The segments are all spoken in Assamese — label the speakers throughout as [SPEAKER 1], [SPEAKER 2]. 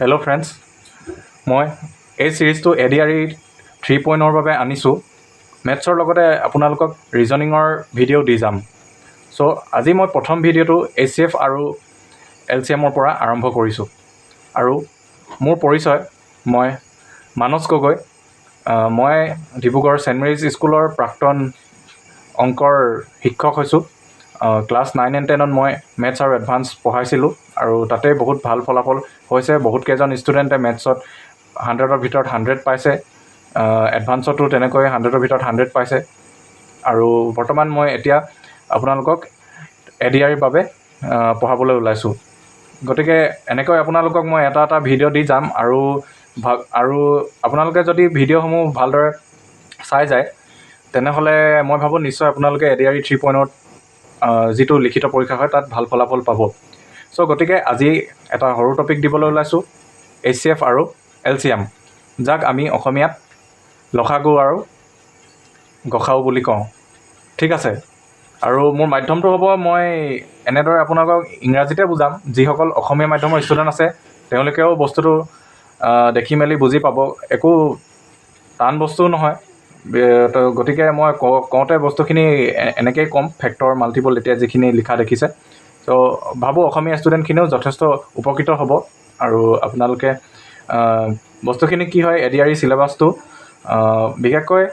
[SPEAKER 1] হেল্ল' ফ্ৰেণ্ডছ, মই এই ছিৰিজটো ADRE 3.0 বাবে আনিছোঁ। মেথছৰ লগতে আপোনালোকক ৰিজনিঙৰ ভিডিঅ' দি যাম। চ' আজি মই প্ৰথম ভিডিঅ'টো HCF আৰু LCMৰ পৰা আৰম্ভ কৰিছোঁ। আৰু মোৰ পৰিচয়, মই মানস গগৈ। মই ডিব্ৰুগড় ছেইণ্ট মেৰিজ স্কুলৰ প্ৰাক্তন অংকৰ শিক্ষক হৈছোঁ। ক্লাছ 9 and 10ত মই মেথছ আৰু এডভান্স পঢ়াইছিলোঁ আৰু তাতে বহুত ভাল ফলাফল হৈছে। বহুতকেইজন ষ্টুডেণ্টে মেথছত 100ৰ ভিতৰত 100 পাইছে, এডভান্সতো তেনেকৈ 100ৰ ভিতৰত 100 পাইছে। আৰু বৰ্তমান মই এতিয়া আপোনালোকক ADREৰ বাবে পঢ়াবলৈ ওলাইছোঁ। গতিকে এনেকৈ আপোনালোকক মই এটা এটা ভিডিঅ' দি যাম আৰু আপোনালোকে যদি ভিডিঅ'সমূহ ভালদৰে চাই যায় তেনেহ'লে মই ভাবোঁ নিশ্চয় আপোনালোকে ADRE 3.0ত যিটো লিখিত পৰীক্ষা হয় তাত ভাল ফলাফল পাব। চ' গতিকে আজি এটা সৰু টপিক দিবলৈ ওলাইছোঁ, HCF আৰু LCM, যাক আমি অসমীয়াত লসাগু আৰু গসাউ বুলি কওঁ। ঠিক আছে। আৰু মোৰ মাধ্যমটো হ'ব, মই এনেদৰে আপোনালোকক ইংৰাজীতে বুজাম। যিসকল অসমীয়া মাধ্যমৰ ষ্টুডেণ্ট আছে তেওঁলোকেও বস্তুটো দেখি মেলি বুজি পাব। একো টান বস্তুও নহয়। তো গতিকে মই কওঁতে বস্তুখিনি এনেকৈয়ে ক'ম, ফেক্টৰ মাল্টিপল এতিয়া যিখিনি লিখা দেখিছে। ত' ভাবোঁ অসমীয়া ষ্টুডেণ্টখিনিও যথেষ্ট উপকৃত হ'ব। আৰু আপোনালোকে বস্তুখিনি কি হয়, ADRE চিলেবাছটো বিশেষকৈ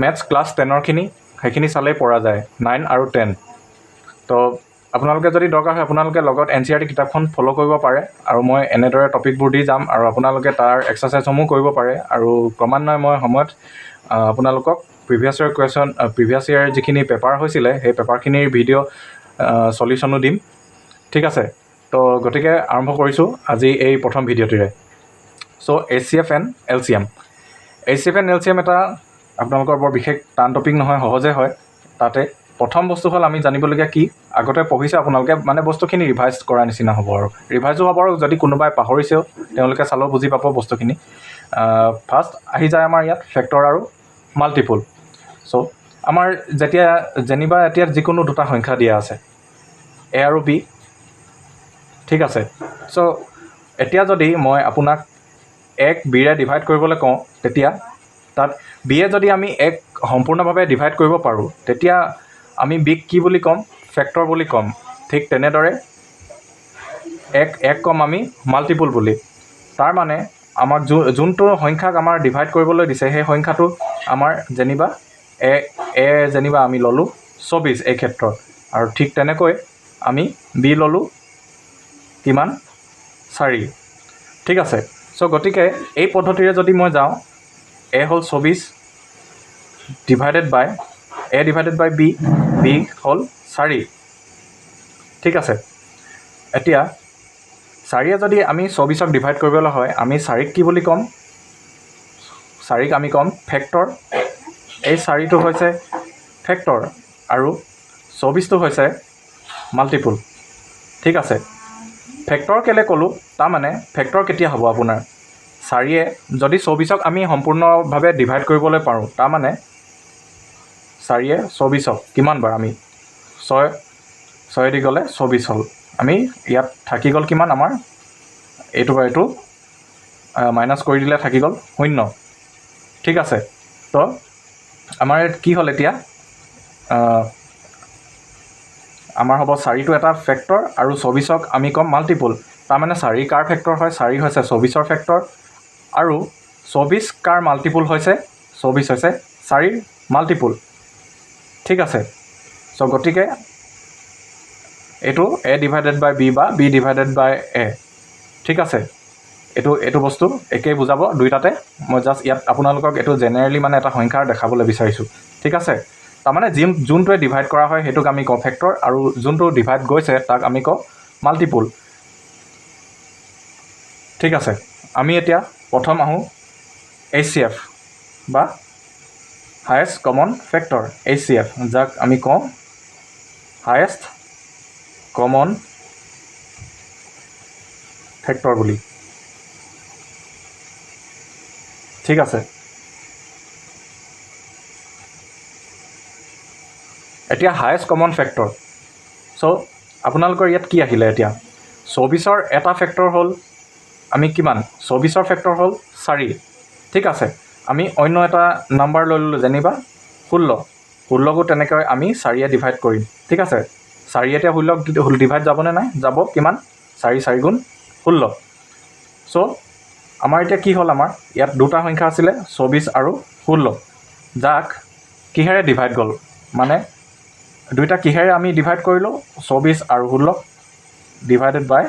[SPEAKER 1] মেথছ ক্লাছ 10ৰখিনি সেইখিনি চালেই পৰা যায়, 9 আৰু 10। তো আপোনালোকে যদি দৰকাৰ হয় আপোনালোকে লগত NCERT কিতাপখন ফ'ল' কৰিব পাৰে। আৰু মই এনেদৰে টপিকবোৰ দি যাম আৰু আপোনালোকে তাৰ এক্সাৰচাইজসমূহ কৰিব পাৰে। আৰু ক্ৰমান্বয়ে মই সময়ত আপোনালোকক প্ৰিভিয়াছ ইয়েৰ যিখিনি পেপাৰ হৈছিলে সেই পেপাৰখিনিৰ ভিডিঅ' চলিউশ্যনো দিম। ঠিক আছে। তো গতিকে আৰম্ভ কৰিছোঁ আজি এই প্ৰথম ভিডিঅ'টিৰে। চ' HCF and LCM এটা আপোনালোকৰ বৰ বিশেষ টান টপিক নহয়, সহজে হয়। তাতে প্ৰথম বস্তু হ'ল আমি জানিবলগীয়া কি, আগতে পঢ়িছে আপোনালোকে, মানে বস্তুখিনি ৰিভাইজ কৰাৰ নিচিনা হ'ব। আৰু ৰিভাইজো হ'ব, আৰু যদি কোনোবাই পাহৰিছেও তেওঁলোকে চালেও বুজি পাব বস্তুখিনি। ফাৰ্ষ্ট আহি যায় আমাৰ ইয়াত ফেক্টৰ আৰু মাল্টিপুল। চ' আমাৰ যেনিবা এতিয়া যিকোনো দুটা সংখ্যা দিয়া আছে, A আৰু B। ঠিক আছে। চ' এতিয়া যদি মই আপোনাক 1 Bৰে ডিভাইড কৰিবলৈ কওঁ, তেতিয়া তাত Bয়ে যদি আমি 1 সম্পূৰ্ণভাৱে ডিভাইড কৰিব পাৰোঁ তেতিয়া আমি Bক কি বুলি ক'ম? ফেক্টৰ বুলি ক'ম। ঠিক তেনেদৰে 1 ক'ম আমি মাল্টিপুল বুলি। তাৰ মানে আমাক যোনটো সংখ্যাক আমাৰ ডিভাইড কৰিবলৈ দিছে সেই সংখ্যাটো আমাৰ যেনিবা A যেনিবা আমি ল'লোঁ 24 এই ক্ষেত্ৰত। আৰু ঠিক তেনেকৈ আমি B ল'লোঁ কিমান? 4। ঠিক আছে। চ' গতিকে এই পদ্ধতিৰে যদি মই যাওঁ, A হ'ল 24 ডিভাইডেড বাই B হ'ল 4। ঠিক আছে। এতিয়া 4য়ে যদি আমি 24ক ডিভাইড কৰিবলৈ হয়, আমি 4ক কি বুলি ক'ম? 4ক আমি ক'ম ফেক্টৰ। এই 4টো হৈছে ফেক্টৰ আৰু 24টো হৈছে মাল্টিপুল। ঠিক আছে। ফেক্টৰ কেলৈ ক'লোঁ? তাৰমানে ফেক্টৰ কেতিয়া হ'ব আপোনাৰ? 4য়ে যদি 24ক আমি সম্পূৰ্ণভাৱে ডিভাইড কৰিবলৈ পাৰোঁ, তাৰমানে 4য়ে 24ক কিমানবাৰ আমি 6 দি গ'লে 24 হ'ল। আমি ইয়াত থাকি গ'ল কিমান আমাৰ? এইটো মাইনাছ কৰি দিলে থাকি গ'ল 0। ঠিক আছে। তো আমাৰ কি হ'ল এতিয়া? আমাৰ হ'ব 4টো এটা ফেক্টৰ আৰু 24ক আমি ক'ম মাল্টিপুল। তাৰমানে 4 কাৰ ফেক্টৰ হয়? 4 হৈছে 24ৰ ফেক্টৰ। আৰু 24 কাৰ মাল্টিপুল হৈছে? 24 হৈছে 4ৰ মাল্টিপুল। ঠিক আছে। চ' গতিকে এইটো A ডিভাইডেড বাই B বা B ডিভাইডেড বাই A। ঠিক আছে। এইটো বস্তু একেই বুজাব দুইটাতে। মই জাষ্ট ইয়াত আপোনালোকক এইটো জেনেৰেলি মানে এটা সংখ্যাৰ দেখাবলৈ বিচাৰিছোঁ। ঠিক আছে। তাৰমানে যোনটোৱে ডিভাইড কৰা হয় সেইটোক আমি কওঁ ফেক্টৰ, আৰু যোনটো ডিভাইড গৈছে তাক আমি কওঁ মাল্টিপুল। ঠিক আছে। আমি এতিয়া প্ৰথম আহোঁ HCF বা হায়েষ্ট কমন ফেক্টৰ, HCF, যাক আমি কওঁ হায়েষ্ট কমন ফেক্টৰ বুলি। ঠিক আছে। এতিয়া হায়েষ্ট কমন ফেক্টৰ। চ' আপোনালোকৰ ইয়াত কি আহিলে? এতিয়া 24ৰ এটা ফেক্টৰ হ'ল আমি কিমান 24ৰ ফেক্টৰ হ'ল 4 ঠিক আছে আমি অন্য এটা নাম্বাৰ লৈ ললোঁ যেনিবা 16 16কো তেনেকৈ আমি 4 ডিভাইড কৰিম ঠিক আছে 4 এতিয়া 16 ডিভাইড যাবনে নাই যাব কিমান 4 4 গুণ 16 সো আমাৰ এতিয়া কি হ'ল আমাৰ ইয়াত দুটা সংখ্যা আছিল 24 আৰু 16 যাক কিহেৰে ডিভাইড গ'ল মানে দুইটা কিহেৰে আমি ডিভাইড কৰিলো 24 আৰু 16 ডিভাইডেড বাই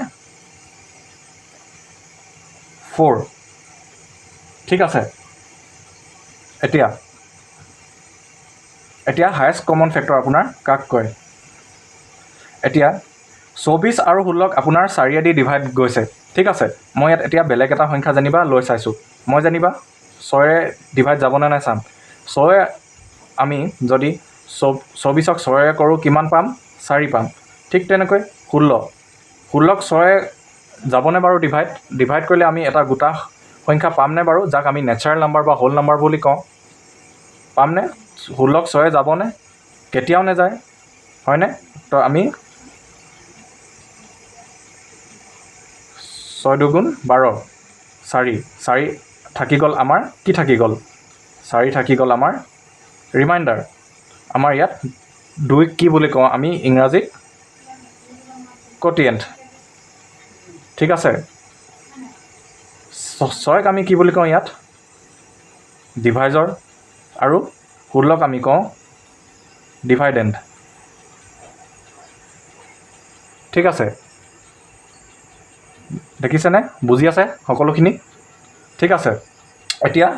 [SPEAKER 1] 4 ঠিক আছে এতিয়া হাইয়েষ্ট কমন ফেক্টৰ আপোনাৰ কাক কয় এতিয়া 24 আৰু 16ক আপোনাৰ 4 দি ডিভাইড গৈছে ঠিক আছে মই ইয়াত এতিয়া বেলেগ এটা সংখ্যা জানিবা লৈ চাইছো মই জানিবা 6 ডিভাইড যাবনে নাই চাম 6 আমি যদি 24ক 6 কৰো কিমান পাম 4 পাম ঠিক তেনেকৈ 16ক 6 যাবনে বাৰু ডিভাইড কৰিলে আমি এটা গোটা সংখ্যা পামনে বাৰু যাক আমি নেচাৰেল নাম্বাৰ বা হোল নাম্বাৰ বুলি কওঁ পামনে 16ক 6 যাবনে কেতিয়াও নেযায় হয়নে তো আমি 6 দুগুণ 12 4 থাকি গ'ল আমাৰ কি থাকি গ'ল 4 থাকি গ'ল আমাৰ ৰিমাইণ্ডাৰ আমাৰ ইয়াত 2 কি বুলি কওঁ আমি ইংৰাজীত কোটিয়েণ্ট ঠিক আছে 6ক আমি কি বুলি কওঁ ইয়াত ডিভাইজৰ আৰু 16ক আমি কওঁ ডিভাইডেণ্ট ঠিক আছে দেখিছেনে বুজি আছে সকলোখিনি ঠিক আছে এতিয়া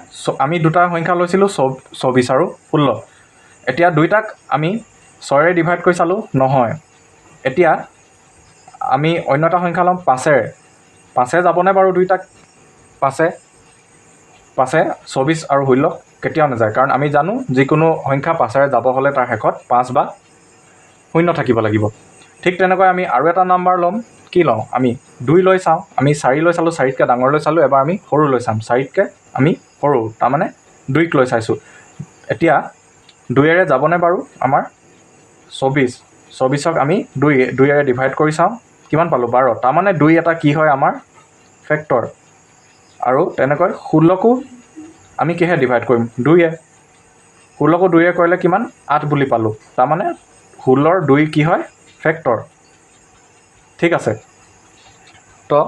[SPEAKER 1] আমি দুটা সংখ্যা লৈছিলোঁ 24 আৰু 16 এতিয়া দুইটাক আমি 6ৰে ডিভাইড কৰি চালোঁ নহয় এতিয়া আমি অন্য এটা সংখ্যা ল'ম 5 যাবনে বাৰু দুইটাক 5 24 আৰু 16 কেতিয়াও নাযায় কাৰণ আমি জানো যিকোনো সংখ্যা 5ৰে যাব হ'লে তাৰ শেষত 5 বা 0 থাকিব লাগিব ঠিক তেনেকৈ আমি আৰু এটা নাম্বাৰ ল'ম কি লওঁ আমি 2 লৈ চাওঁ আমি 4 লৈ চালোঁ 4তকৈ ডাঙৰ লৈ চালোঁ এবাৰ আমি সৰু লৈ চাম 4তকৈ আমি সৰু তাৰমানে 2ক লৈ চাইছোঁ এতিয়া 2ৰে যাবনে বাৰু আমাৰ 24ক আমি 2ৰে ডিভাইড কৰি চাওঁ কিমান পালোঁ 12 তাৰমানে 2 এটা কি হয় আমাৰ ফেক্টৰ আৰু তেনেকৈ 16কো আমি কিহে ডিভাইড কৰিম 2ৰে 16কো 2ৰে কৰিলে কিমান 8 বুলি পালোঁ তাৰমানে 16ৰ 2 কি হয় ফেক্টৰ ঠিক আছে তো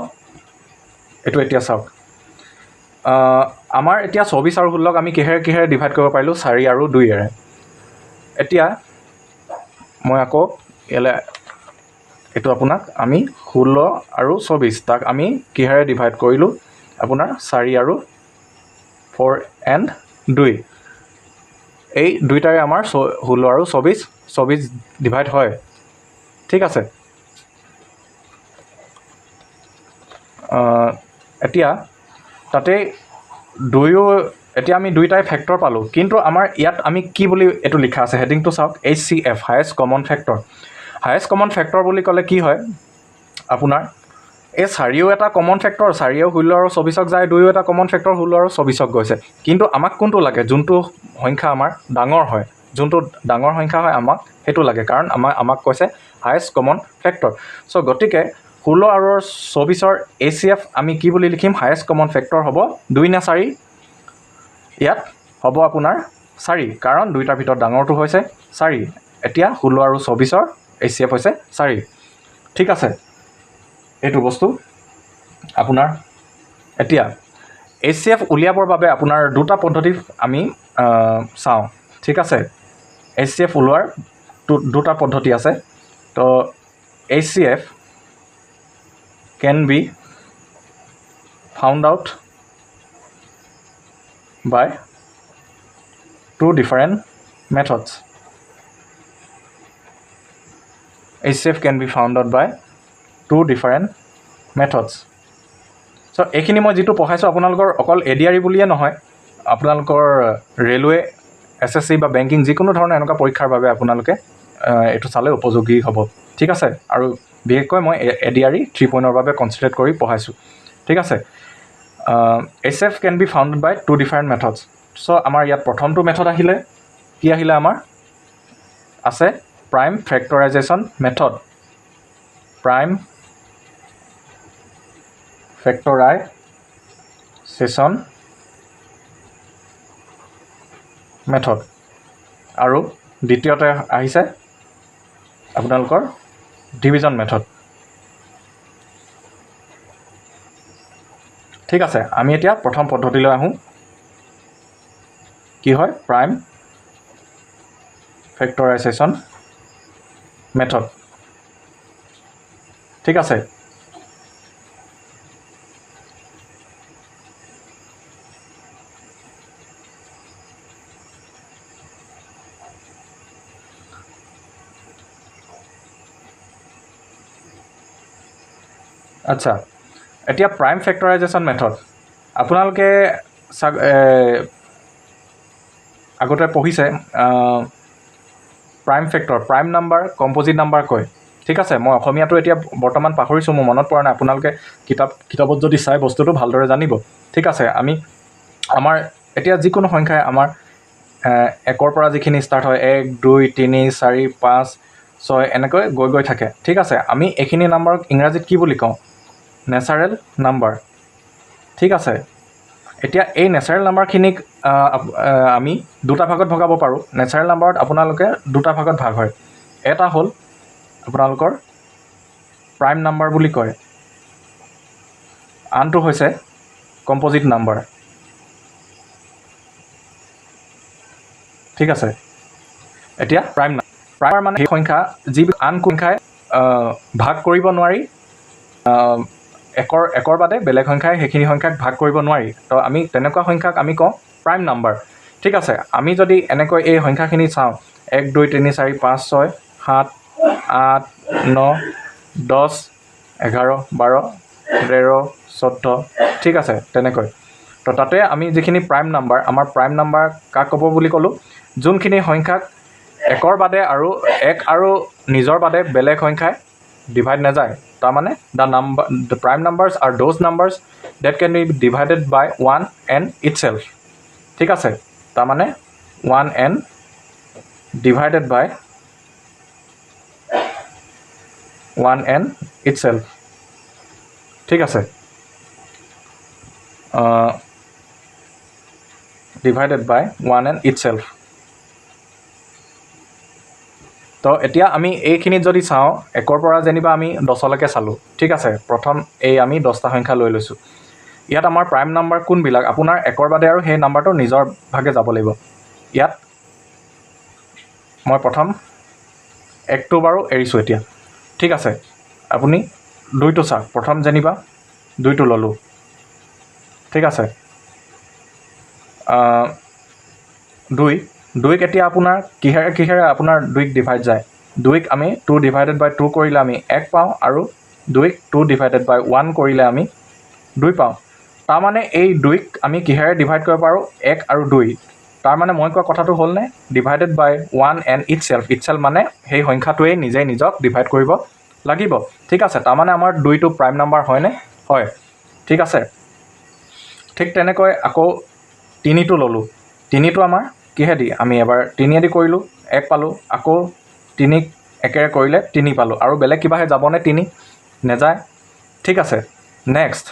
[SPEAKER 1] এইটো এতিয়া চাওক আমাৰ এতিয়া 24 আৰু 16ক আমি কিহেৰে ডিভাইড কৰিব পাৰিলোঁ 4 আৰু 2ৰে এতিয়া মই আকৌ ইয়ালৈ এইটো আপোনাক আমি 16 আৰু 24 তাক আমি কিহেৰে ডিভাইড কৰিলোঁ আপোনাৰ 4 আৰু 4 এণ্ড 2 এই দুইটাৰে আমাৰ 16 আৰু 24 ডিভাইড হয় ঠিক আছে এতিয়া তাতে 2ও এতিয়া আমি দুইটাই ফেক্টৰ পালোঁ কিন্তু আমাৰ ইয়াত আমি কি বুলি এইটো লিখা আছে হেডিংটো চাওক HCF হাইয়েষ্ট কমন ফেক্টৰ বুলি ক'লে কি হয় আপোনাৰ এই 4ও এটা কমন ফেক্টৰ 4ও 16 আৰু 24ক যায় 2ও এটা কমন ফেক্টৰ 16 আৰু 24ক গৈছে কিন্তু আমাক কোনটো লাগে যোনটো সংখ্যা আমাৰ ডাঙৰ হয় যোনটো ডাঙৰ সংখ্যা হয় আমাক সেইটো লাগে কাৰণ আমাক কৈছে হাইয়েষ্ট কমন ফেক্টৰ চ' গতিকে 16 আৰু 24ৰ HCF আমি কি বুলি লিখিম হাইয়েষ্ট কমন ফেক্টৰ হ'ব 2 নে 4 ইয়াত হ'ব আপোনাৰ 4 কাৰণ দুইটাৰ ভিতৰত ডাঙৰটো হৈছে 4 এতিয়া 16 আৰু 24ৰ HCF হৈছে 4 ঠিক আছে এইটো বস্তু আপোনাৰ এতিয়া HCF উলিয়াবৰ বাবে আপোনাৰ দুটা পদ্ধতি আমি চাওঁ ঠিক আছে HCF উলিওৱাৰ দুটা পদ্ধতি আছে তো HCF can be found out by two different methods. HCF can be found out by two different methods. So এইখিনি মই যেটো পঢ়াইছো আপোনালোকৰ অকল এডিআৰই বুলিয়ে নহয় আপোনালোকৰ ৰেলৱে SSC বা বেংকিং যিকোনো ধৰণৰ এনেকুৱা পৰীক্ষাৰ বাবে আপোনালোকে এটো চালে উপযোগী হ'ব ঠিক আছে আৰু বিশেষকৈ মই এডিআৰই 3.0ৰ বাবে কনসিডাৰ কৰি পঢ়াইছো ঠিক আছে HCF can be found by two different methods. So আমাৰ ইয়াত প্ৰথমটো মেথড আহিলে কি আহিলে আমাৰ আছে prime factorization method prime factorization factorisation method আৰু দ্বিতীয়তে আহিছে আপোনালোকৰ ডিভিজন মেথড ঠিক আছে আমি এতিয়া প্ৰথম পদ্ধতিলৈ আহোঁ কি হয় প্ৰাইম ফেক্টৰাইজেশ্যন মেথড ঠিক আছে আচ্ছা এতিয়া প্ৰাইম ফেক্টৰাইজেশ্যন মেথড আপোনালোকে আগতে পঢ়িছে prime factor prime number composite number কয় ঠিক আছে মই অসমীয়াটো এতিয়া বৰ্তমান পাহৰিছোঁ মোৰ মনত পৰা নাই আপোনালোকে কিতাপত যদি চাই বস্তুটো ভালদৰে জানিব ঠিক আছে আমি আমাৰ এতিয়া যিকোনো সংখ্যাই আমাৰ একৰ পৰা যিখিনি ষ্টাৰ্ট হয় 1 2 3 4 5 6 এনেকৈ গৈ থাকে ঠিক আছে আমি এইখিনি নাম্বাৰক ইংৰাজীত কি বুলি কওঁ নেচাৰেল নাম্বাৰ ঠিক আছে এতিয়া এই নেচাৰেল নাম্বাৰখিনিক আমি দুটা ভাগত ভগাব পাৰোঁ নেচাৰেল নাম্বাৰত আপোনালোকে দুটা ভাগত ভাগ হয় এটা হ'ল আপোনালোকৰ প্ৰাইম নাম্বাৰ বুলি কয় আনটো হৈছে কম্প'জিট নাম্বাৰ ঠিক আছে এতিয়া প্ৰাইম মানে সেই সংখ্যা যি আন সংখ্যাই ভাগ কৰিব নোৱাৰি একৰ বাদে বেলেগ সংখ্যাই সেইখিনি সংখ্যাক ভাগ কৰিব নোৱাৰি তো আমি তেনেকুৱা সংখ্যাক আমি কওঁ প্ৰাইম নাম্বাৰ ঠিক আছে আমি যদি এনেকৈ এই সংখ্যাখিনি চাওঁ 1 2 3 4 5 6 7 8 9 10 11 12 13 14 ঠিক আছে তেনেকৈ তো তাতে আমি যিখিনি প্ৰাইম নাম্বাৰ আমাৰ প্ৰাইম নাম্বাৰ কাক ক'ব বুলি ক'লোঁ যোনখিনি সংখ্যাক একৰ বাদে আৰু এক আৰু নিজৰ বাদে বেলেগ সংখ্যাই ডিভাইড নাযায় তাৰমানে the prime numbers are those numbers that can be divided by 1 and itself ঠিক আছে তাৰমানে 1 and divided by 1 and itself ঠিক আছে divided by 1 and itself তো এতিয়া আমি এইখিনিত যদি চাওঁ একৰ পৰা যেনিবা আমি 10লৈকে চালোঁ ঠিক আছে প্ৰথম এই আমি 10টা সংখ্যা লৈ লৈছোঁ ইয়াত আমাৰ প্ৰাইম নাম্বাৰ কোনবিলাক আপোনাৰ একৰ বাদে আৰু সেই নাম্বাৰটো নিজৰ ভাগে যাব লাগিব ইয়াত মই প্ৰথম 1টো বাৰু এৰিছোঁ এতিয়া ঠিক আছে আপুনি 2টো চাওক প্ৰথম যেনিবা 2টো ল'লোঁ ঠিক আছে 2ক এতিয়া আপোনাৰ কিহেৰে আপোনাৰ 2ক ডিভাইড যায় 2ক আমি 2 ডিভাইডেড বাই 2 কৰিলে আমি 1 পাওঁ আৰু 2ক 2 ডিভাইডেড বাই 1 কৰিলে আমি 2 পাওঁ তাৰমানে এই 2ক আমি কিহেৰে ডিভাইড কৰিব পাৰোঁ 1 আৰু 2 তাৰমানে মই কোৱা কথাটো হ'লনে ডিভাইডেড বাই 1 এণ্ড ইটছেল্ফ মানে সেই সংখ্যাটোৱে নিজে নিজক ডিভাইড কৰিব লাগিব ঠিক আছে তাৰমানে আমাৰ 2টো প্ৰাইম নাম্বাৰ হয়নে হয় ঠিক আছে ঠিক তেনেকৈ আকৌ 3টো ল'লোঁ 3টো আমাৰ কিহেদি আমি এবাৰ 3 কৰিলোঁ 1 পালোঁ আকৌ 3ক একেৰে কৰিলে 3 পালোঁ আৰু বেলেগ কিবাহে যাবনে 3 নেযায় ঠিক আছে নেক্সট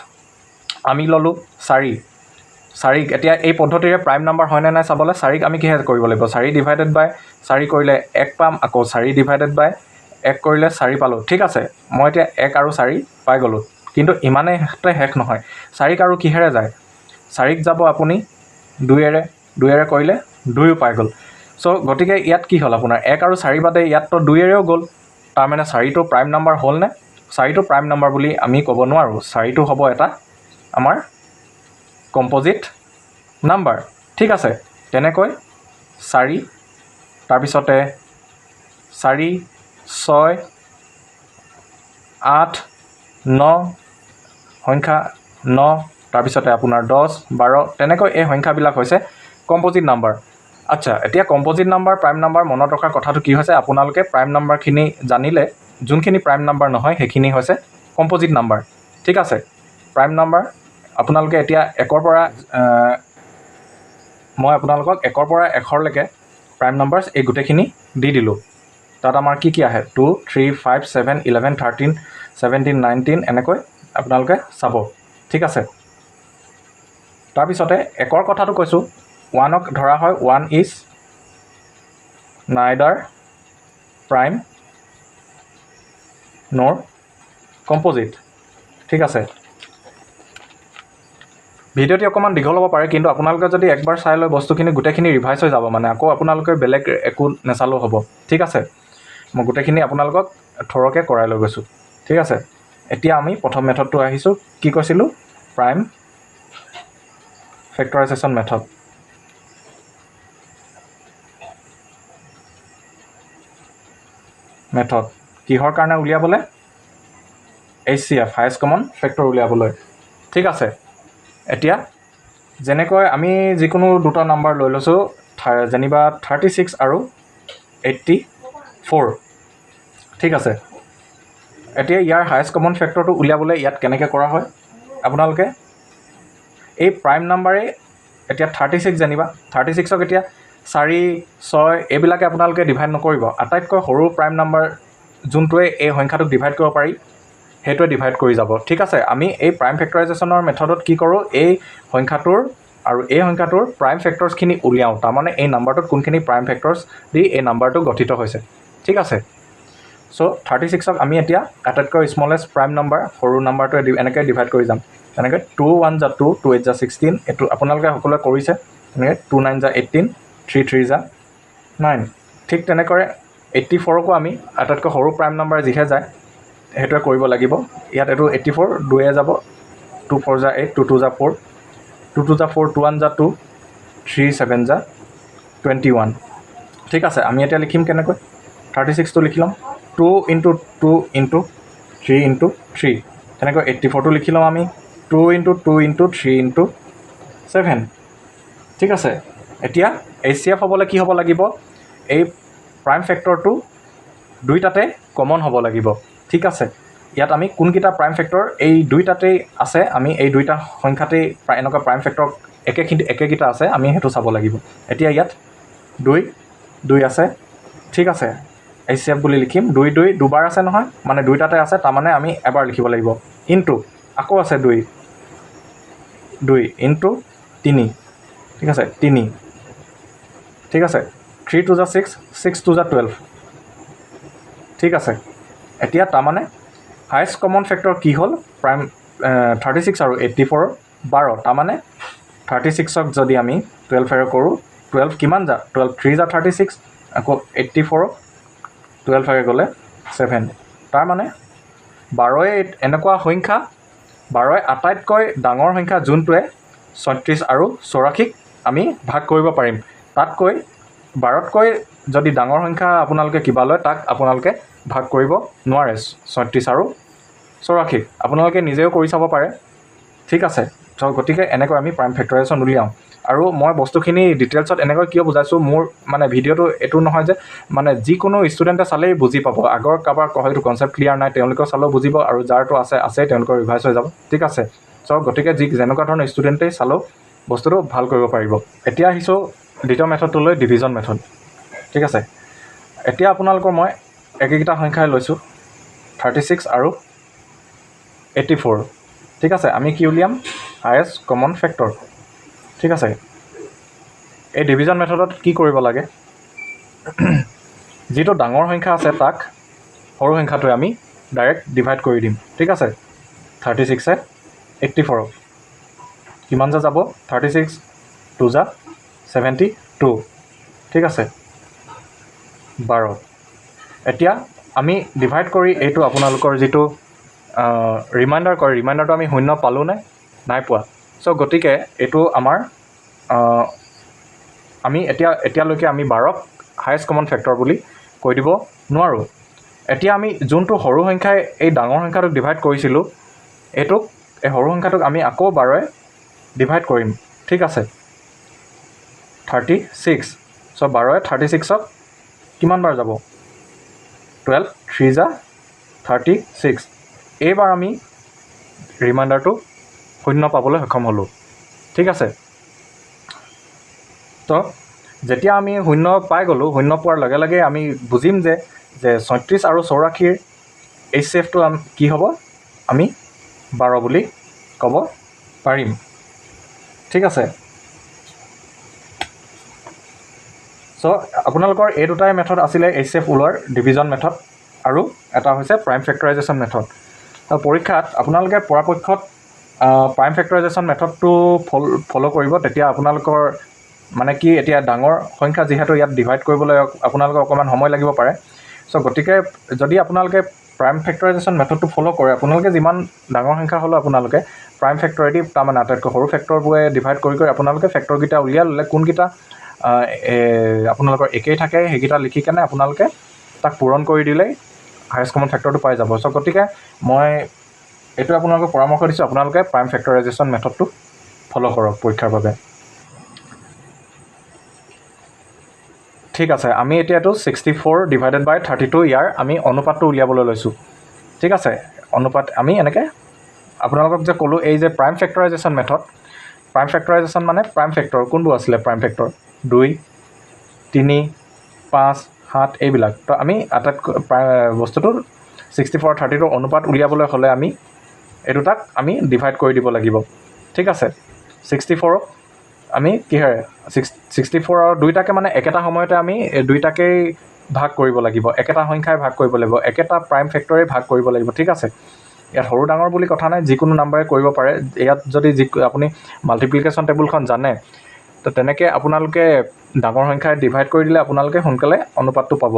[SPEAKER 1] আমি ল'লোঁ 4ক এতিয়া এই পদ্ধতিৰে প্ৰাইম নাম্বাৰ হয়নে নাই চাবলৈ 4ক আমি কিহে কৰিব লাগিব 4 ডিভাইডেড বাই 4 কৰিলে 1 পাম আকৌ 4 ডিভাইডেড বাই 1 কৰিলে 4 পালোঁ ঠিক আছে মই এতিয়া 1 আৰু 4 পাই গ'লোঁ কিন্তু ইমানেতে শেষ নহয় 4ক আৰু কিহেৰে যায় 4ক যাব আপুনি 2ৰে কৰিলে 2ও পাই গ'ল চ' গতিকে ইয়াত কি হ'ল আপোনাৰ 1 আৰু 4 বাদে ইয়াততো 2ৰেও গ'ল তাৰমানে 4টো প্ৰাইম নাম্বাৰ হ'লনে 4টো প্ৰাইম নাম্বাৰ বুলি আমি ক'ব নোৱাৰোঁ 4টো হ'ব এটা আমাৰ কম্প'জিট নাম্বাৰ ঠিক আছে তেনেকৈ 4 তাৰপিছতে 4 6 8 9 সংখ্যা 9 তাৰপিছতে আপোনাৰ 10 12 তেনেকৈ এই সংখ্যাবিলাক হৈছে কম্প'জিট নাম্বাৰ আচ্ছা এতিয়া কম্প'জিট নাম্বাৰ প্ৰাইম নাম্বাৰ মনত ৰখাৰ কথাটো কি হৈছে আপোনালোকে প্ৰাইম নাম্বাৰখিনি জানিলে যোনখিনি প্ৰাইম নাম্বাৰ নহয় সেইখিনি হৈছে কম্প'জিট নাম্বাৰ ঠিক আছে প্ৰাইম নাম্বাৰ আপোনালোকে এতিয়া 1ৰ পৰা মই আপোনালোকক 1ৰ পৰা 100লৈকে প্ৰাইম নাম্বাৰছ এই গোটেইখিনি দি দিলোঁ তাত আমাৰ কি আহে 2 3 5 7 11 13 17 19 এনেকৈ আপোনালোকে চাব ঠিক আছে তাৰপিছতে একৰ কথাটো কৈছোঁ 1ক ধৰা হয় 1 ইজ নাইডাৰ প্ৰাইম নৰ কম্প'জিট ঠিক আছে ভিডিঅ'টি অকণমান দীঘল হ'ব পাৰে কিন্তু আপোনালোকে যদি একবাৰ চাই লয় বস্তুখিনি গোটেইখিনি ৰিভাইজ হৈ যাব মানে আকৌ আপোনালোকে বেলেগ একো নেচালেও হ'ব ঠিক আছে মই গোটেইখিনি আপোনালোকক থৰকৈ কৰাই লৈ গৈছোঁ ঠিক আছে এতিয়া আমি প্ৰথম মেথডটো আহিছোঁ কি কৈছিলোঁ প্ৰাইম ফেক্টৰাইজেশ্যন মেথড কিহৰ কাৰণে উলিয়াবলৈ HCF হাইয়েষ্ট কমন ফেক্টৰ উলিয়াবলৈ ঠিক আছে এতিয়া যেনেকৈ আমি যিকোনো দুটা নাম্বাৰ লৈ লৈছোঁ যেনিবা 36 আৰু 84 ঠিক আছে এতিয়া ইয়াৰ হাইয়েষ্ট কমন ফেক্টৰটো উলিয়াবলৈ ইয়াত কেনেকৈ কৰা হয় আপোনালোকে এই প্ৰাইম নাম্বাৰে এতিয়া 36 যেনিবা 36ক এতিয়া 4 6 এইবিলাকে আপোনালোকে ডিভাইড নকৰিব আটাইতকৈ সৰু প্ৰাইম নাম্বাৰ যোনটোৱে এই সংখ্যাটোক ডিভাইড কৰিব পাৰি সেইটোৱে ডিভাইড কৰি যাব ঠিক আছে আমি এই প্ৰাইম ফেক্টৰাইজেশ্যনৰ মেথডত কি কৰোঁ এই সংখ্যাটোৰ আৰু এই সংখ্যাটোৰ প্ৰাইম ফেক্টৰছখিনি উলিয়াওঁ তাৰমানে এই নাম্বাৰটোত কোনখিনি প্ৰাইম ফেক্টৰছ দি এই নাম্বাৰটো গঠিত হৈছে ঠিক আছে চ' 36ক আমি এতিয়া আটাইতকৈ স্মলেষ্ট প্ৰাইম নাম্বাৰ সৰু নাম্বাৰটোৱে এনেকৈ ডিভাইড কৰি যাম তেনেকৈ 2 1 যা 2 2 8 যা 16 এইটো আপোনালোকে সকলোৱে কৰিছে তেনেকৈ 2 9 যা 18 3 3 যা 9 ঠিক তেনেকৈ 84কো আমি আটাইতকৈ সৰু প্ৰাইম নাম্বাৰ যিহে যায় সেইটোৱে কৰিব লাগিব ইয়াত এইটো 84 2 যাব 2 4 যা 8 2 2 যা 4 2 2 যা 4 2 1 যা 2 3 7 যা 21 ঠিক আছে আমি এতিয়া লিখিম কেনেকৈ 36টো লিখি ল'ম 2 × 2 × 3 × 3 তেনেকৈ 84টো লিখি ল'ম আমি 2 × 2 × 3 × 7 ঠিক আছে এতিয়া HCF হ'বলৈ কি হ'ব লাগিব এই প্ৰাইম ফেক্টৰটো দুইটাতে কমন হ'ব লাগিব ঠিক আছে ইয়াত আমি কোনকেইটা প্ৰাইম ফেক্টৰ এই দুইটাতেই আছে আমি এই দুইটা সংখ্যাতেই প্ৰায় এনেকুৱা প্ৰাইম ফেক্টৰ একেকেইটা আছে আমি সেইটো চাব লাগিব এতিয়া ইয়াত 2 2 আছে ঠিক আছে HCF বুলি লিখিম 2 2 দুবাৰ আছে নহয় মানে দুইটাতে আছে তাৰমানে আমি এবাৰ লিখিব লাগিব ইনটু আকৌ আছে 2 2 ইনটু 3 ঠিক আছে 3 ঠিক আছে 3 2 যা 6 6 2 যা 12 ঠিক আছে এতিয়া তাৰমানে হাইয়েষ্ট কমন ফেক্টৰ কি হ'ল প্ৰাইম 36 আৰু 84 12 তাৰমানে 36ক যদি আমি 12 কৰোঁ 12 কিমান যা 12 3 যা 36 আকৌ 84ক 12 গ'লে 7 তাৰমানে 12 এনেকুৱা সংখ্যা 12 আটাইতকৈ ডাঙৰ সংখ্যা যোনটোৱে 36 আৰু 84ক আমি ভাগ কৰিব পাৰিম তাতকৈ 12তকৈ যদি ডাঙৰ সংখ্যা আপোনালোকে কিবা লয় তাক আপোনালোকে ভাগ কৰিব নোৱাৰে 36 আৰু 84 আপোনালোকে নিজেও কৰি চাব পাৰে ঠিক আছে চ' গতিকে এনেকৈ আমি প্ৰাইম ফেক্টৰাইজেশ্যন উলিয়াওঁ আৰু মই বস্তুখিনি ডিটেইলছত এনেকৈ কিয় বুজাইছোঁ মোৰ মানে ভিডিঅ'টো এইটো নহয় যে মানে যিকোনো ষ্টুডেণ্টে চালেই বুজি পাব আগৰ কাৰোবাৰ হয়তো কনচেপ্ট ক্লিয়াৰ নাই তেওঁলোকেও চালেও বুজিব আৰু যাৰটো আছে তেওঁলোকৰ ৰিভাইজ হৈ যাব ঠিক আছে চ' গতিকে যেনেকুৱা ধৰণৰ ষ্টুডেণ্টেই চালেও বস্তুটো ভাল কৰিব পাৰিব এতিয়া আহিছোঁ দ্বিতীয় মেথডটোলৈ ডিভিজন মেথড ঠিক আছে এতিয়া আপোনালোকৰ মই একেকেইটা সংখ্যাই লৈছোঁ 36 আৰু 84 ঠিক আছে আমি কি উলিয়াম হাইয়েষ্ট কমন ফেক্টৰ ঠিক আছে এই ডিভিজন মেথডত কি কৰিব লাগে যিটো ডাঙৰ সংখ্যা আছে তাক সৰু সংখ্যাটোৱে আমি ডাইৰেক্ট ডিভাইড কৰি দিম ঠিক আছে 36 84 কিমান যা যাব 36 2 যা 72 ঠিক আছে 12 এতিয়া আমি ডিভাইড কৰি এইটো আপোনালোকৰ যিটো ৰিমাইণ্ডাৰ কৰে ৰিমাইণ্ডাৰটো আমি শূন্য পালোঁ নাই পোৱা চ' গতিকে এইটো আমাৰ আমি এতিয়ালৈকে আমি 12ক হাইয়েষ্ট কমন ফেক্টৰ বুলি কৈ দিব নোৱাৰোঁ এতিয়া আমি যোনটো সৰু সংখ্যাই এই ডাঙৰ সংখ্যাটোক ডিভাইড কৰিছিলোঁ এইটোক এই সৰু সংখ্যাটোক আমি আকৌ 12ৰে ডিভাইড কৰিম ঠিক আছে 36 চ' 12ৰে 36ক কিমান বাৰ যাব 12 3 যা 36 এইবাৰ আমি ৰিমাইণ্ডাৰটো শূন্য পাবলৈ সক্ষম হ'লোঁ ঠিক আছে তো যেতিয়া আমি শূন্য পাই গ'লোঁ শূন্য পোৱাৰ লগে লগে আমি বুজিম যে 36 আৰু 84ৰ HCFটো কি হ'ব আমি 12 বুলি ক'ব পাৰিম ঠিক আছে। চ' আপোনালোকৰ এই দুটাই মেথড আছিলে HCF ওলোৱাৰ ডিভিজন মেথড আৰু এটা হৈছে প্ৰাইম ফেক্টৰাইজেশ্যন মেথড। পৰীক্ষাত আপোনালোকে পৰাপক্ষত প্ৰাইম ফেক্টৰাইজেশ্যন মেথডটো ফ'ল' কৰিব, তেতিয়া আপোনালোকৰ মানে কি এতিয়া ডাঙৰ সংখ্যা যিহেতু ইয়াত ডিভাইড কৰিবলৈ আপোনালোকৰ অকণমান সময় লাগিব পাৰে। চ' গতিকে যদি আপোনালোকে প্ৰাইম ফেক্টৰাইজেশ্যন মেথডটো ফ'ল' কৰে, আপোনালোকে যিমান ডাঙৰ সংখ্যা হ'লেও আপোনালোকে প্ৰাইম ফেক্টৰেদি তাৰমানে আটাইতকৈ সৰু ফেক্টৰবোৰে ডিভাইড কৰি আপোনালোকে ফেক্টৰকেইটা উলিয়াই ল'লে কোনকেইটা আপোনালোকৰ একেই থাকে সেইকেইটা লিখি কেনে আপোনালোকে তাক পূৰণ কৰি দিলেই হায়েষ্ট কমন ফেক্টৰটো পাই যাব। চ' গতিকে মই এইটো আপোনালোকক পৰামৰ্শ দিছোঁ, আপোনালোকে প্ৰাইম ফেক্টৰাইজেশ্যন মেথডটো ফ'ল' কৰক পৰীক্ষাৰ বাবে। ঠিক আছে, আমি এতিয়াতো 64 ডিভাইডেড বাই 32 ইয়াৰ আমি অনুপাতটো উলিয়াবলৈ লৈছোঁ। ঠিক আছে, অনুপাত আমি এনেকৈ আপোনালোকক যে ক'লোঁ এই যে prime factorisation method, prime factorisation মানে প্ৰাইম ফেক্টৰ কোনবোৰ আছিলে প্ৰাইম ফেক্টৰ 2, 3, 5, 7 এইবিলাক। তো আমি আটাইতকৈ বস্তুটো 64 32 অনুপাত উলিয়াবলৈ হ'লে আমি এই দুটাক আমি ডিভাইড কৰি দিব লাগিব। ঠিক আছে, 64ক আমি কিহেৰে 64 দুইটাকে মানে একেটা সময়তে আমি দুইটাকেই ভাগ কৰিব লাগিব, একেটা সংখ্যাই ভাগ কৰিব লাগিব, একেটা প্ৰাইম ফেক্টৰে ভাগ কৰিব লাগিব। ঠিক আছে, ইয়াত সৰু ডাঙৰ বুলি কথা নাই, যিকোনো নাম্বাৰে কৰিব পাৰে। ইয়াত যদি আপুনি মাল্টিপ্লিকেশ্যন টেবুলখন জানে, তো তেনেকৈ আপোনালোকে ডাঙৰ সংখ্যাই ডিভাইড কৰি দিলে আপোনালোকে সোনকালে অনুপাতটো পাব।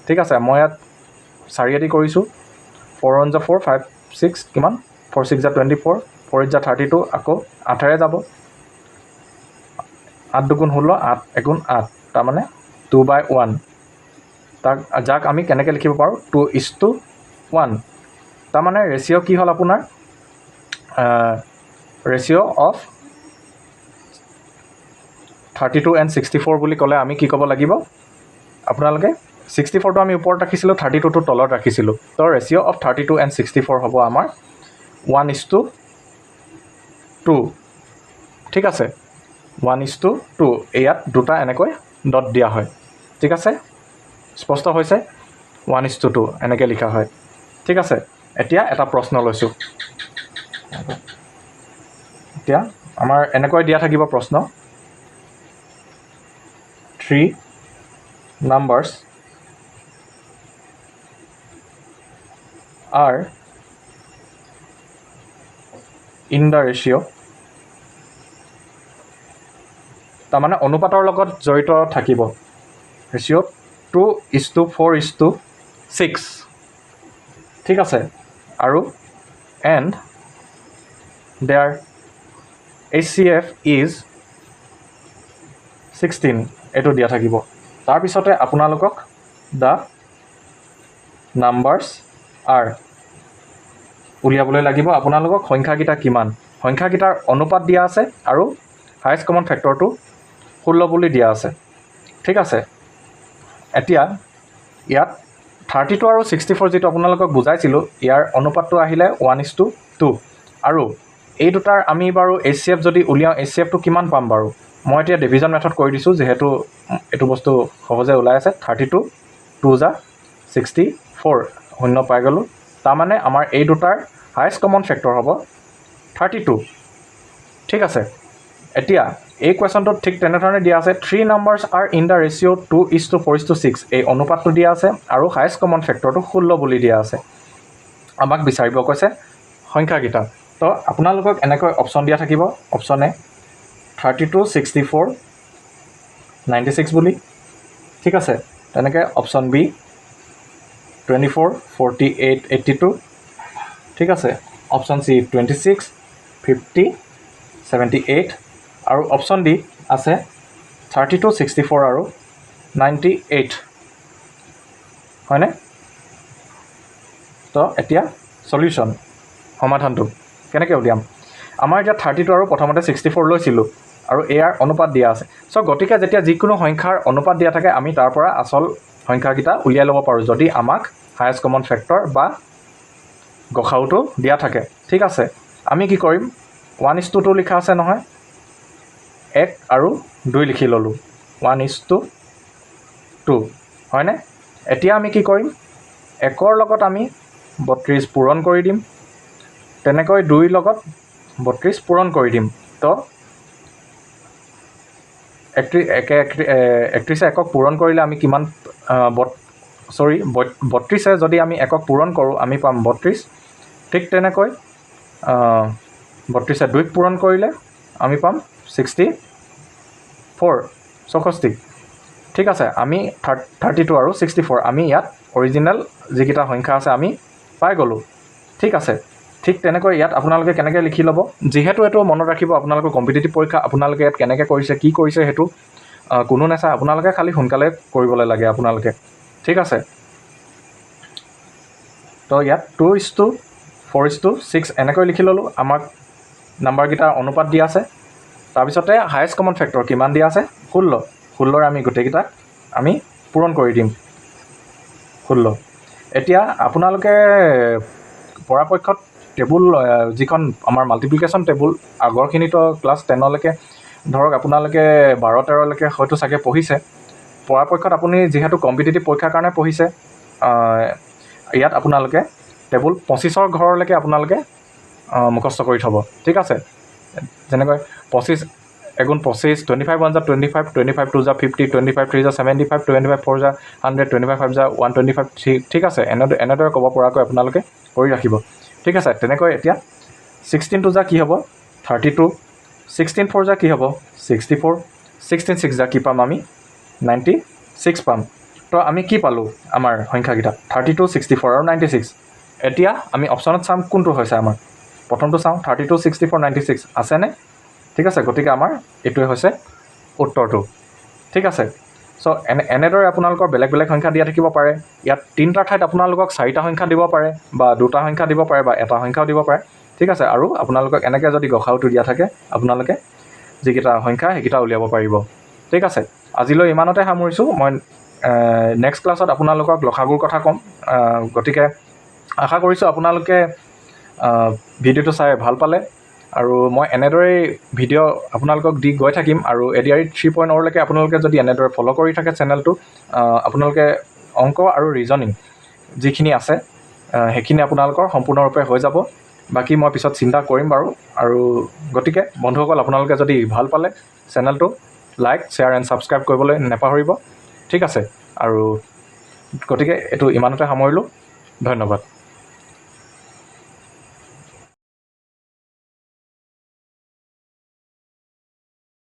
[SPEAKER 1] ঠিক আছে, মই ইয়াত 4 কৰিছোঁ, 4 1 4 5 6 কিমান 4 6 24 4 8 32 আকৌ 8ৰে যাব, 8 2 16 8 1 8 তাৰমানে 2/1। যাক আমি কেনেকৈ লিখিব পাৰোঁ 2:1। তাৰমানে ৰেচিঅ' কি হ'ল আপোনাৰ ৰেচিঅ' অফ 32 and 64 বুলি ক'লে আমি কি ক'ব লাগিব, আপোনালোকে 64টো আমি ওপৰত ৰাখিছিলোঁ, 32টো তলত ৰাখিছিলোঁ। তো ৰেচিঅ' অফ 32 and 64 হ'ব আমাৰ 1:2। ঠিক আছে, 1:2 ইয়াত দুটা এনেকৈ ডট দিয়া হয়। ঠিক আছে, স্পষ্ট হৈছে, 1:2 এনেকৈ লিখা হয়। ঠিক আছে, এতিয়া এটা প্ৰশ্ন লৈছোঁ। এতিয়া আমাৰ এনেকৈ দিয়া থাকিব প্ৰশ্ন, 3 numbers are in the ratio, তাৰমানে অনুপাতৰ লগত জড়িত থাকিব, ৰেচিঅ' 2:4:6। ঠিক আছে, আৰু and their HCF is 16 এইটো দিয়া থাকিব। তাৰপিছতে আপোনালোকক দ্য নাম্বাৰ্ছ আৰ উলিয়াবলৈ লাগিব। আপোনালোকক সংখ্যাকেইটা কিমান, সংখ্যাকেইটাৰ অনুপাত দিয়া আছে আৰু হায়েষ্ট কমন ফেক্টৰটো 16 বুলি দিয়া আছে। ঠিক আছে, এতিয়া ইয়াত 32 আৰু 64 যিটো আপোনালোকক বুজাইছিলোঁ, ইয়াৰ অনুপাতটো আহিলে 1:2। আৰু এই দুটাৰ আমি বাৰু HCF যদি উলিয়াওঁ, HCFটো কিমান পাম বাৰু? মই এতিয়া ডিভিজন মেথড কৰি দিছোঁ, যিহেতু এইটো বস্তু সহজে ওলাই আছে। 32 2 × 64 শূন্য পাই গ'লোঁ। তাৰমানে আমাৰ এই দুটাৰ হায়েষ্ট কমন ফেক্টৰ হ'ব 32। ঠিক আছে, এতিয়া এই কুৱেশ্যনটোত ঠিক তেনেধৰণে দিয়া আছে, 3 numbers are in the ratio 2:4:6 এই অনুপাতটো দিয়া আছে আৰু হায়েষ্ট কমন ফেক্টৰটো 16 বুলি দিয়া আছে। আমাক বিচাৰিব কৈছে সংখ্যাকেইটা। তো আপোনালোকক এনেকৈ অপশ্যন দিয়া থাকিব, অপশ্যন এ 32 64 96 বুলি। ঠিক আছে, তেনেকৈ অপশ্যন বি 24 48 82। ঠিক আছে, অপশ্যন চি 26 50 78 আৰু অপশ্যন ডি আছে 32 64 আৰু 98। হয়নে? তো এতিয়া সলিউশ্যন, সমাধানটো কেনেকৈ উলিয়াম? আমাৰ এতিয়া 32 আৰু প্ৰথমতে 64 লৈছিলোঁ আৰু ইয়াৰ অনুপাত দিয়া আছে। চ' গতিকে যেতিয়া যিকোনো সংখ্যাৰ অনুপাত দিয়া থাকে, আমি তাৰ পৰা আচল সংখ্যাকেইটা উলিয়াই ল'ব পাৰোঁ, যদি আমাক হায়েষ্ট কমন ফেক্টৰ বা গসাউটো দিয়া থাকে। ঠিক আছে, আমি কি কৰিম, 1:2 লিখা আছে নহয়, 1 আৰু 2 লিখি ল'লোঁ, 1:2 হয়নে? এতিয়া আমি কি কৰিম, 1ৰ লগত আমি 32 পূৰণ কৰি দিম, তেনেকৈ 2ৰ লগত 32 পূৰণ কৰি দিম। তো 31 একক পূৰণ কৰিলে আমি কিমান 32 যদি আমি একক পূৰণ কৰোঁ আমি পাম 32। ঠিক তেনেকৈ 32 2 পূৰণ কৰিলে আমি পাম 64 64। ঠিক আছে, আমি 32 আৰু 64 আমি ইয়াত অৰিজিনেল যিকেইটা সংখ্যা আছে আমি পাই গ'লোঁ। ঠিক আছে, ঠিক তেনেকৈ ইয়াত আপোনালোকে কেনেকৈ লিখি ল'ব, যিহেতু এইটো মনত ৰাখিব আপোনালোকৰ কম্পিটিটিভ পৰীক্ষা আপোনালোকে ইয়াত কেনেকৈ কৰিছে কি কৰিছে সেইটো কোনো নাচায়, আপোনালোকে খালি সোনকালে কৰিবলৈ লাগে আপোনালোকে। ঠিক আছে, তো ইয়াত 2:4:6 এনেকৈ লিখি ল'লোঁ। আমাক নাম্বাৰকেইটাৰ অনুপাত দিয়া আছে। তাৰপিছতে হায়েষ্ট কমন ফেক্টৰ কিমান দিয়া আছে 16 আমি গোটেইকেইটাক আমি পূৰণ কৰি দিম 16। এতিয়া আপোনালোকে পৰাপক্ষত টেবুল যিখন আমাৰ মাল্টিপ্লিকেশ্যন টেবুল আগৰখিনিতো ক্লাছ 10লৈকে ধৰক আপোনালোকে 12-13লৈকে হয়তো চাগে পঢ়িছে। পৰাপক্ষত আপুনি যিহেতু কম্পিটিটিভ পৰীক্ষাৰ কাৰণে পঢ়িছে, ইয়াত আপোনালোকে টেবুল 25ৰ ঘৰলৈকে আপোনালোকে মুখস্থ কৰি থ'ব। ঠিক আছে, যেনেকৈ 25 এগুণ 25, 25 1 = 25, 25 2 = 50, 25 3 = 75, 25 4 = 100, 25 5 = 125। ঠিক আছে, এনেদৰে ক'ব পৰাকৈ আপোনালোকে কৰি ৰাখিব। ঠিক আছে, তেনেকৈ এতিয়া 16 2 কি হ'ব 32, 16 4 কি হ'ব 64, 16 6 কি পাম আমি 96 পাম। তো আমি কি পালোঁ আমাৰ সংখ্যাকেইটা 32, 64 আৰু 96। এতিয়া আমি অপশ্যনত চাম কোনটো হৈছে আমাৰ। প্ৰথমটো চাওঁ 32, 64, 96 আছেনে? ঠিক আছে, গতিকে আমাৰ এইটোৱে হৈছে উত্তৰটো। ঠিক আছে, চ' এনেদৰে আপোনালোকৰ বেলেগ বেলেগ সংখ্যা দিয়া থাকিব পাৰে। ইয়াত 3টাৰ ঠাইত আপোনালোকক 4টা সংখ্যা দিব পাৰে বা 2টা সংখ্যা দিব পাৰে বা এটা সংখ্যাও দিব পাৰে। ঠিক আছে, আৰু আপোনালোকক এনেকৈ যদি গসাউটো দিয়া থাকে আপোনালোকে যিকেইটা সংখ্যা সেইকেইটা উলিয়াব পাৰিব। ঠিক আছে, আজিলৈ ইমানতে সামৰিছোঁ। মই নেক্সট ক্লাছত আপোনালোকক লসাগুৰ কথা ক'ম। গতিকে আশা কৰিছোঁ আপোনালোকে ভিডিঅ'টো চাই ভাল পালে, আৰু মই এনেদৰেই ভিডিঅ' আপোনালোকক দি গৈ থাকিম। আৰু ADRE 3.0লৈকে আপোনালোকে যদি এনেদৰে ফ'ল' কৰি থাকে চেনেলটো, আপোনালোকে অংক আৰু ৰিজনিং যিখিনি আছে সেইখিনি আপোনালোকৰ সম্পূৰ্ণৰূপে হৈ যাব। বাকী মই পিছত চিন্তা কৰিম বাৰু। আৰু গতিকে বন্ধুসকল, আপোনালোকে যদি ভাল পালে চেনেলটো লাইক, শ্বেয়াৰ এণ্ড ছাবস্ক্ৰাইব কৰিবলৈ নাপাহৰিব। ঠিক আছে, আৰু গতিকে এইটো ইমানতে সামৰিলোঁ। ধন্যবাদ।